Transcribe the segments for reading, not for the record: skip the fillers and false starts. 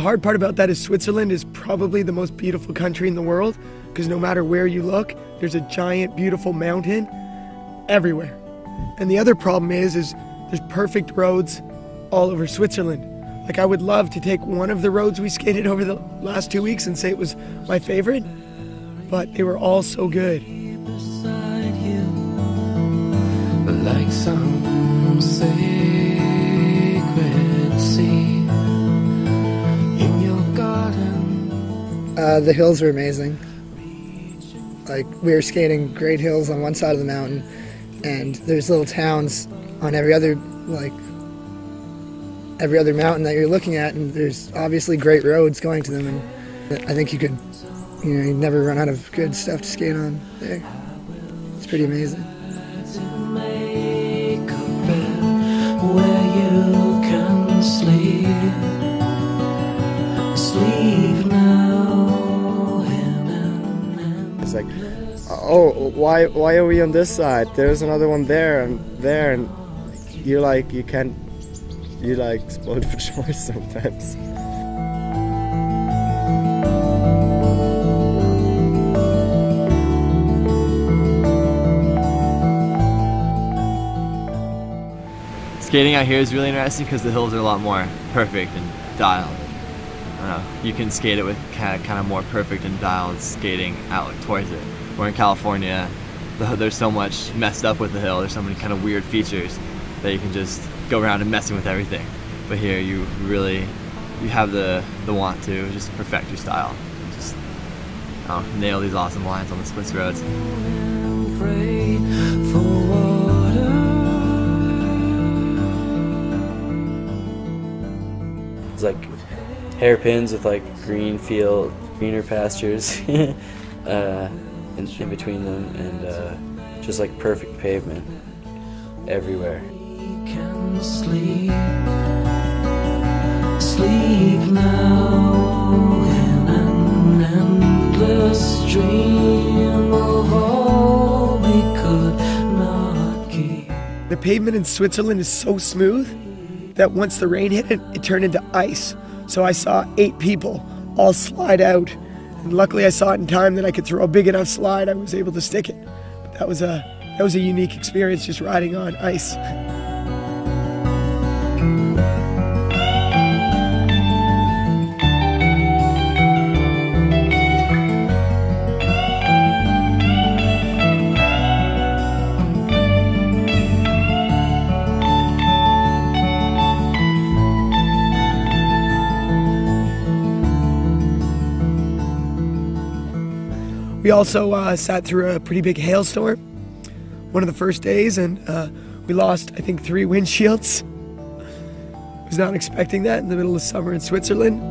hard part about that is Switzerland is probably the most beautiful country in the world, because no matter where you look, there's a giant, beautiful mountain everywhere. And the other problem is there's perfect roads all over Switzerland. Like, I would love to take one of the roads we skated over the last 2 weeks and say it was my favorite, but they were all so good. Like some sacred sea in your garden. The hills were amazing. Like, we were skating great hills on one side of the mountain, and there's little towns on every other mountain that you're looking at, and there's obviously great roads going to them, and I think you never run out of good stuff to skate on there. It's pretty amazing. Where you can sleep now. It's like, oh, why are we on this side? There's another one there and there, and you explode for joy sometimes. Skating out here is really interesting because the hills are a lot more perfect and dialed. I don't know, you can skate it with kind of more perfect and dialed skating out towards it. Where in California, there's so much messed up with the hill, there's so many kind of weird features that you can just go around and messing with everything. But here you have the want to just perfect your style. Just nail these awesome lines on the Swiss roads. It's like hairpins with like greener pastures in between them, and just like perfect pavement everywhere. Can sleep now in an endless dream of all we could not keep. The pavement in Switzerland is so smooth that once the rain hit it, it turned into ice. So I saw 8 people all slide out. And luckily I saw it in time that I could throw a big enough slide, I was able to stick it. But that was a unique experience, just riding on ice. We also sat through a pretty big hailstorm one of the first days, and we lost, I think, 3 windshields. I was not expecting that in the middle of summer in Switzerland.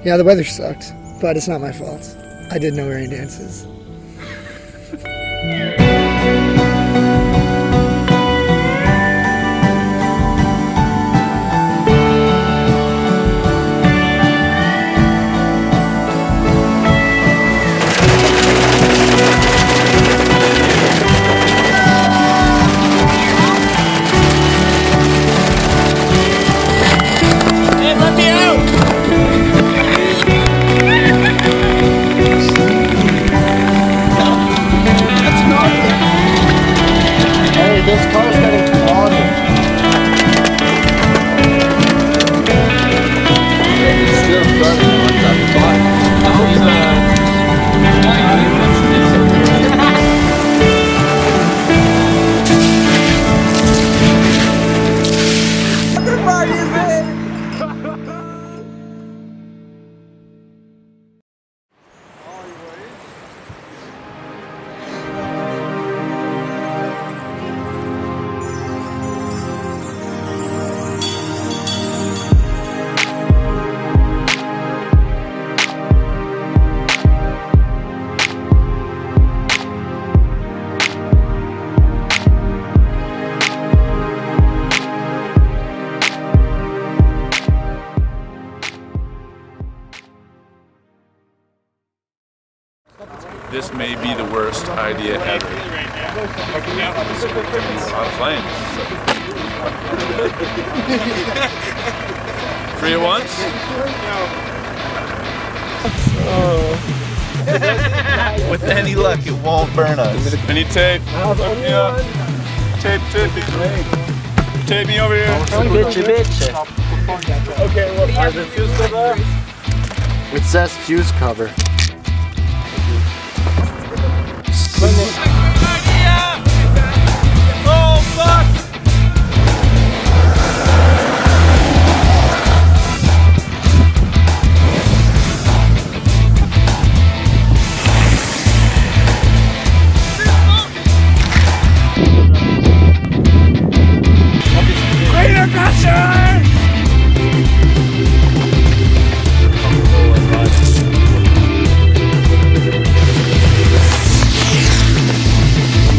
Yeah, the weather sucked, but it's not my fault. I did no rain dances. That's not this may be the worst idea ever. It's going to be a lot of flames. Three at once? With any luck, it won't burn us. I need tape. Hook me up. Tape me. Tape me over here. Okay, well, are the fuse cover? It says fuse cover. Oh, fuck! Greater pressure!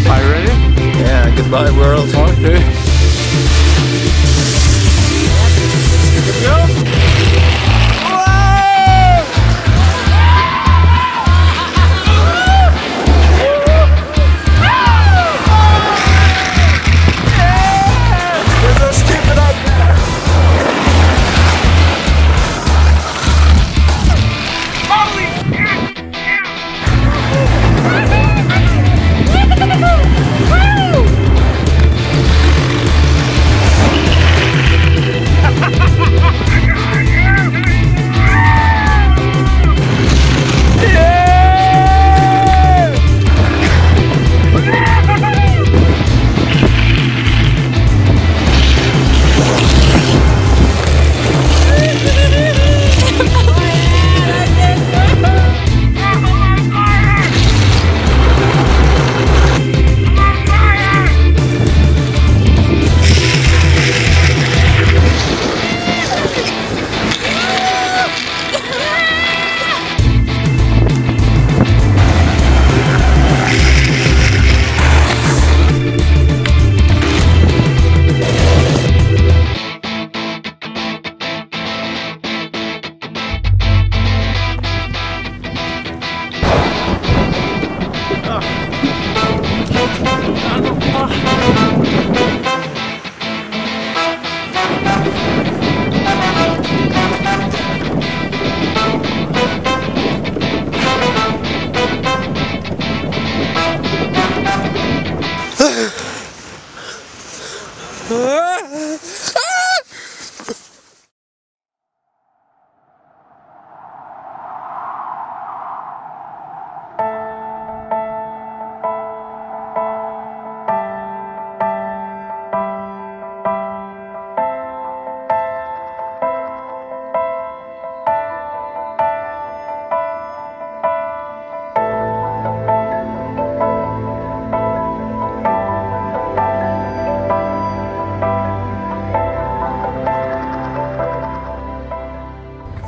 Are you ready? Yeah, goodbye world. Okay. Here we go.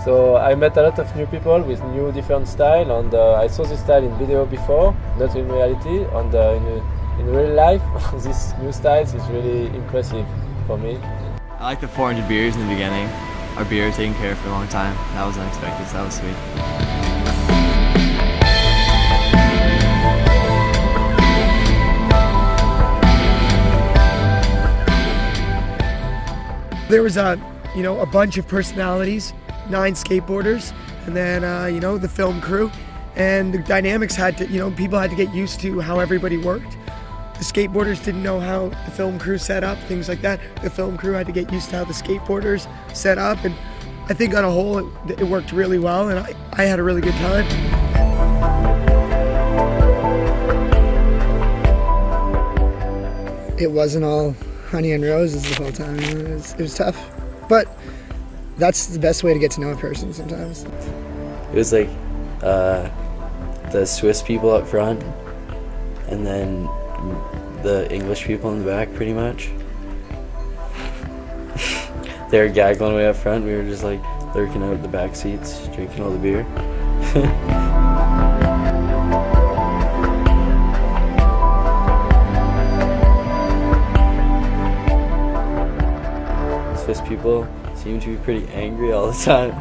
So I met a lot of new people with new different style, and I saw this style in video before, not in reality, and in real life this new styles is really impressive for me. I like the 400 beers in the beginning. Our beer taken care of for a long time. That was unexpected, so that was sweet. There was a bunch of personalities, 9 skateboarders, and then the film crew, and the dynamics had to, people had to get used to how everybody worked. The skateboarders didn't know how the film crew set up, things like that. The film crew had to get used to how the skateboarders set up, and I think on a whole it worked really well, and I had a really good time. It wasn't all honey and roses the whole time. It was tough, but that's the best way to get to know a person sometimes. It was like the Swiss people up front, and then the English people in the back, pretty much. They were gaggling way up front. We were just like lurking out the back seats, drinking all the beer. Swiss people seem to be pretty angry all the time,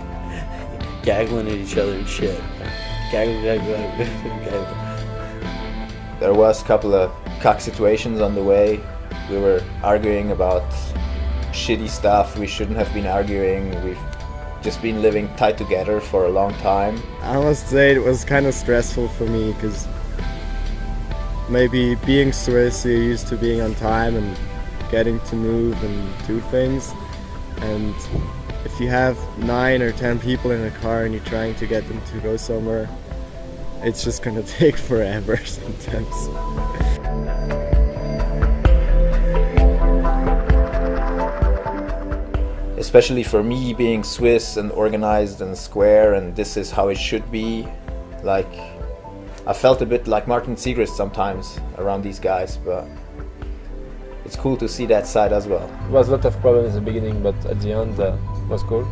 gaggling at each other and shit. Gaggle, gaggle, gaggle. There was a couple of cuck situations on the way. We were arguing about shitty stuff we shouldn't have been arguing. We've just been living tight together for a long time. I must say it was kind of stressful for me because maybe being Swiss, you're used to being on time and getting to move and do things. And if you have 9 or 10 people in a car and you're trying to get them to go somewhere, it's just gonna take forever sometimes. Especially for me, being Swiss and organized and square, and this is how it should be. Like, I felt a bit like Martin Siegrist sometimes around these guys, but it's cool to see that side as well. There was a lot of problems in the beginning, but at the end was cool.